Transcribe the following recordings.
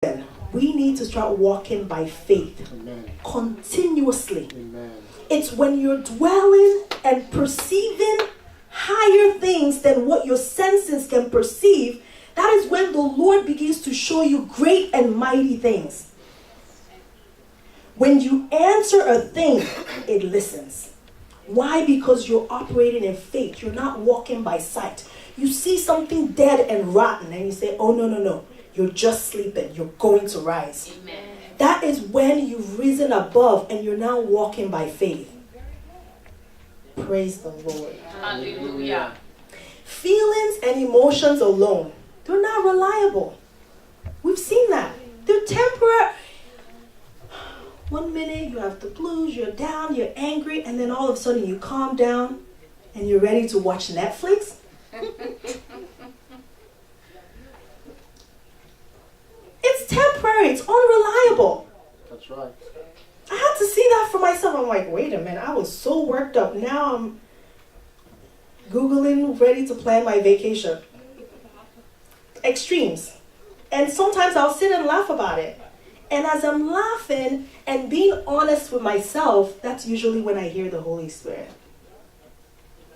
we need to start walking by faith. Amen. Continuously. Amen. It's when you're dwelling and perceiving higher things than what your senses can perceive, that is when the Lord begins to show you great and mighty things. When you answer a thing, it listens. Why? Because you're operating in faith. You're not walking by sight. You see something dead and rotten and you say, oh, no. You're just sleeping. You're going to rise. Amen. That is when you've risen above and you're now walking by faith. Praise the Lord. Hallelujah. Feelings and emotions alone, they're not reliable. We've seen that. They're temporary. One minute you have the blues, you're down, you're angry, and then all of a sudden you calm down and you're ready to watch Netflix. It's temporary. It's unreliable. That's right. I had to see that for myself. I'm like, wait a minute. I was so worked up. Now I'm Googling, ready to plan my vacation. Extremes. And sometimes I'll sit and laugh about it. And as I'm laughing and being honest with myself, that's usually when I hear the Holy Spirit.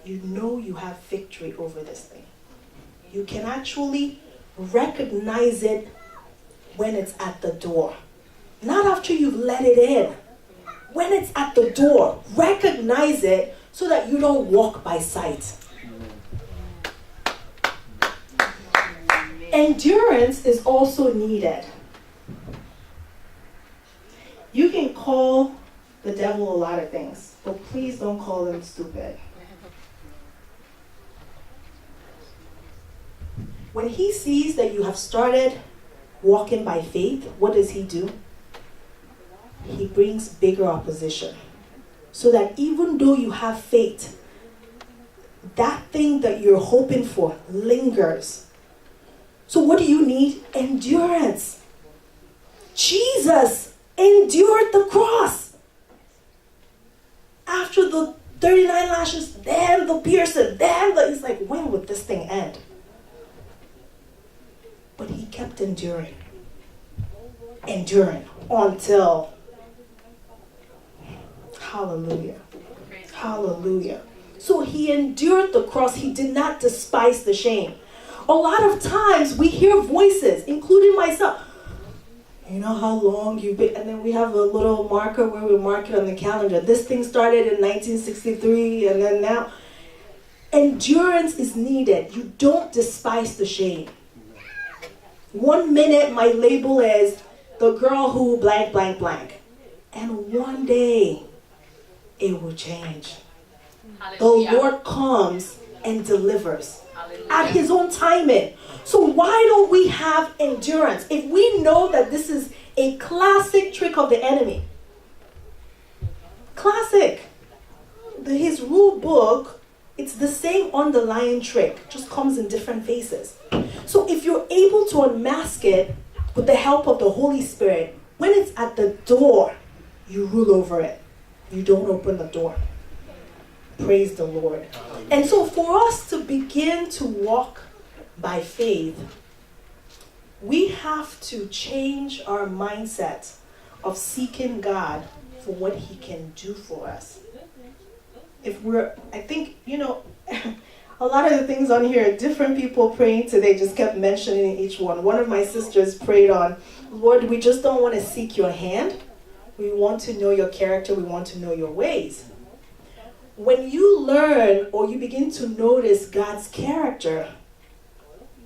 You know you have victory over this thing. You can actually recognize it when it's at the door. Not after you've let it in. When it's at the door, recognize it so that you don't walk by sight. Endurance is also needed. You can call the devil a lot of things, but please don't call him stupid. When he sees that you have started walking by faith, what does he do? He brings bigger opposition. So that even though you have faith, that thing that you're hoping for lingers. So what do you need? Endurance. Jesus endured the cross. After the 39 lashes, then the piercing, it's like, when would this thing end? But he kept enduring until, hallelujah, hallelujah. So he endured the cross. He did not despise the shame. A lot of times we hear voices, including myself. You know how long you've been, and then we have a little marker where we mark it on the calendar. This thing started in 1963, and then now. Endurance is needed. You don't despise the shame. 1 minute, my label is the girl who blank, blank, blank. And one day, it will change. Hallelujah. The Lord comes and delivers. Hallelujah. At his own timing. So why don't we have endurance? If we know that this is a classic trick of the enemy. Classic. His rule book, it's the same underlying trick, just comes in different faces. So if you're able to unmask it with the help of the Holy Spirit, when it's at the door, you rule over it. You don't open the door. Praise the Lord. And so for us to begin to walk by faith, we have to change our mindset of seeking God for what he can do for us. I think, a lot of the things on here, different people praying today just kept mentioning each one. One of my sisters prayed on, Lord, we just don't want to seek your hand. We want to know your character. We want to know your ways. When you learn or you begin to notice God's character,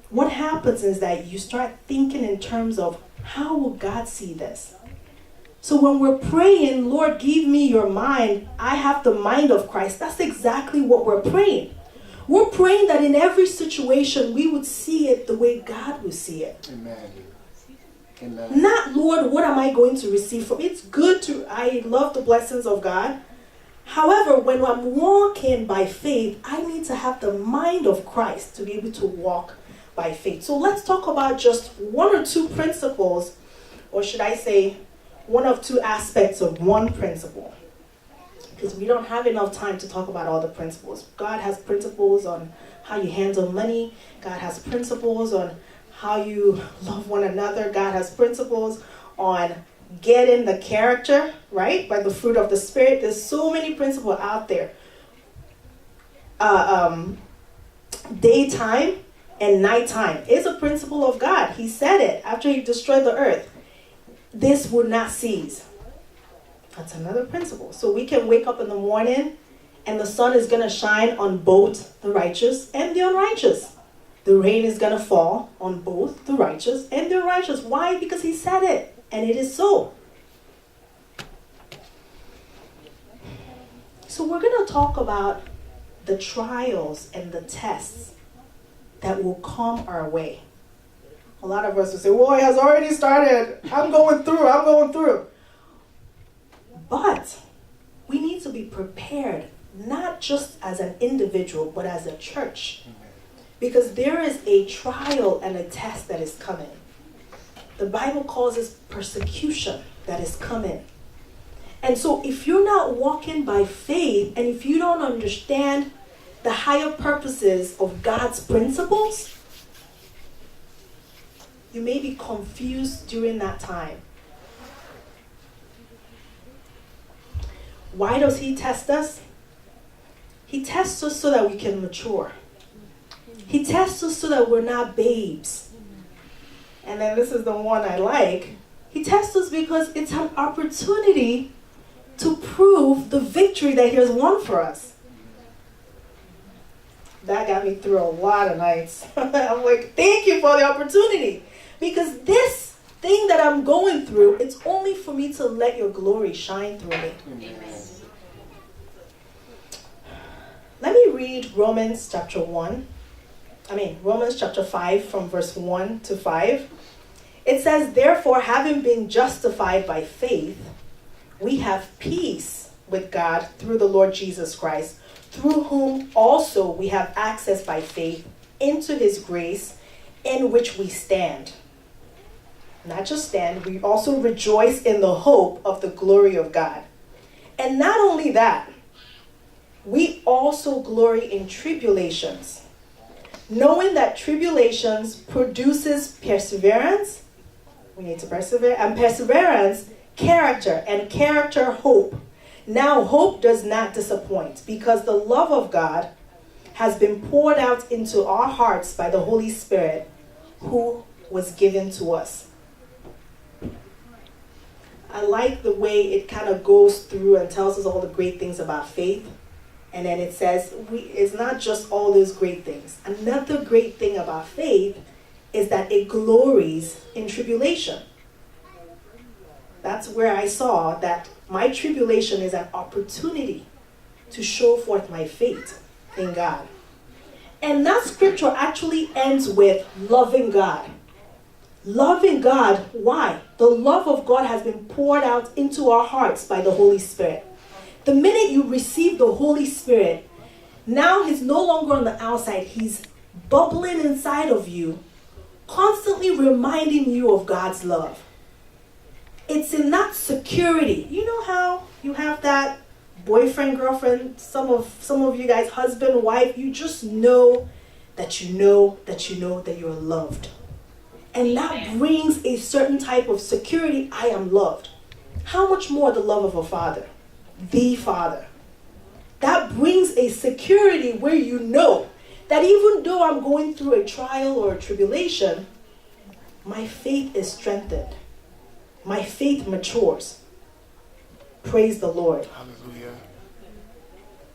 what happens is that you start thinking in terms of, how will God see this? So when we're praying, Lord, give me your mind, I have the mind of Christ, that's exactly what we're praying. We're praying that in every situation, we would see it the way God would see it. Amen. Amen. Not, Lord, what am I going to receive from? It's good I love the blessings of God. However, when I'm walking by faith, I need to have the mind of Christ to be able to walk by faith. So let's talk about just one or two principles, or should I say, one of two aspects of one principle. Because we don't have enough time to talk about all the principles. God has principles on how you handle money. God has principles on how you love one another. God has principles on getting the character, right? By the fruit of the Spirit. There's so many principles out there. Daytime and nighttime is a principle of God. He said it after he destroyed the earth. This would not cease. That's another principle. So we can wake up in the morning and the sun is going to shine on both the righteous and the unrighteous. The rain is going to fall on both the righteous and the unrighteous. Why? Because he said it. And it is so. So we're going to talk about the trials and the tests that will come our way. A lot of us will say, well, it has already started. I'm going through. But we need to be prepared, not just as an individual, but as a church. Because there is a trial and a test that is coming. The Bible calls it persecution that is coming. And so if you're not walking by faith, and if you don't understand the higher purposes of God's principles, you may be confused during that time. Why does he test us? He tests us so that we can mature. He tests us so that we're not babes. And then this is the one I like. He tests us because it's an opportunity to prove the victory that he has won for us. That got me through a lot of nights. I'm like, thank you for the opportunity. Because this thing that I'm going through, it's only for me to let your glory shine through me. Amen. Let me read Romans chapter 5 from verse 1 to 5. It says, therefore, having been justified by faith, we have peace with God through the Lord Jesus Christ, through whom also we have access by faith into his grace, in which we stand. Not just stand, we also rejoice in the hope of the glory of God. And not only that, we also glory in tribulations, knowing that tribulations produces perseverance. We need to persevere. And perseverance, character. And character, hope. Now, hope does not disappoint, because the love of God has been poured out into our hearts by the Holy Spirit, who was given to us. I like the way it kind of goes through and tells us all the great things about faith. And then it says, it's not just all those great things. Another great thing about faith is that it glories in tribulation. That's where I saw that my tribulation is an opportunity to show forth my faith in God. And that scripture actually ends with loving God. Loving God, why? The love of God has been poured out into our hearts by the Holy Spirit. The minute you receive the Holy Spirit, now he's no longer on the outside. He's bubbling inside of you, constantly reminding you of God's love. It's in that security. You know how you have that boyfriend, girlfriend, some of you guys, husband, wife, you just know that you know that you're loved. And that brings a certain type of security. I am loved. How much more the love of a father? The Father. That brings a security where you know that even though I'm going through a trial or a tribulation, my faith is strengthened. My faith matures. Praise the Lord. Hallelujah.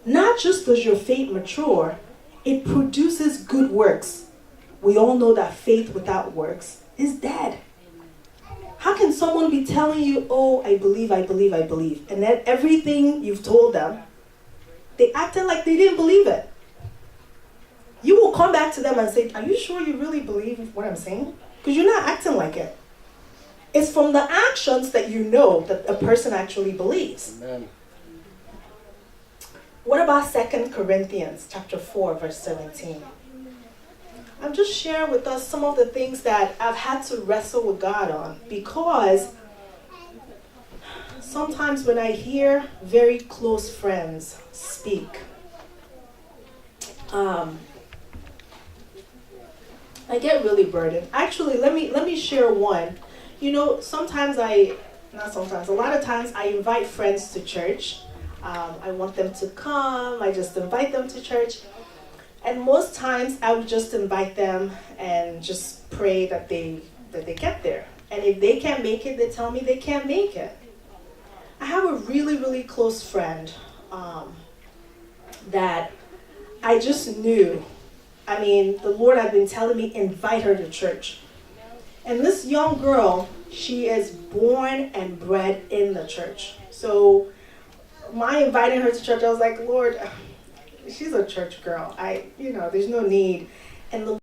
Not just does your faith mature, it produces good works. We all know that faith without works is dead. How can someone be telling you, oh, I believe, and then everything you've told them, they acted like they didn't believe it? You will come back to them and say, are you sure you really believe what I'm saying? Because you're not acting like it. It's from the actions that you know that a person actually believes. Amen. What about 2 Corinthians chapter 4, verse 17? I'm just sharing with us some of the things that I've had to wrestle with God on, because sometimes when I hear very close friends speak, I get really burdened. Actually, let me share one. You know, a lot of times I invite friends to church. I want them to come. I just invite them to church. And most times I would just invite them and just pray that they get there. And if they can't make it, they tell me they can't make it. I have a really, really close friend that I just knew. I mean, the Lord had been telling me, invite her to church. And this young girl, she is born and bred in the church. So my inviting her to church, I was like, Lord, she's a church girl. There's no need. And the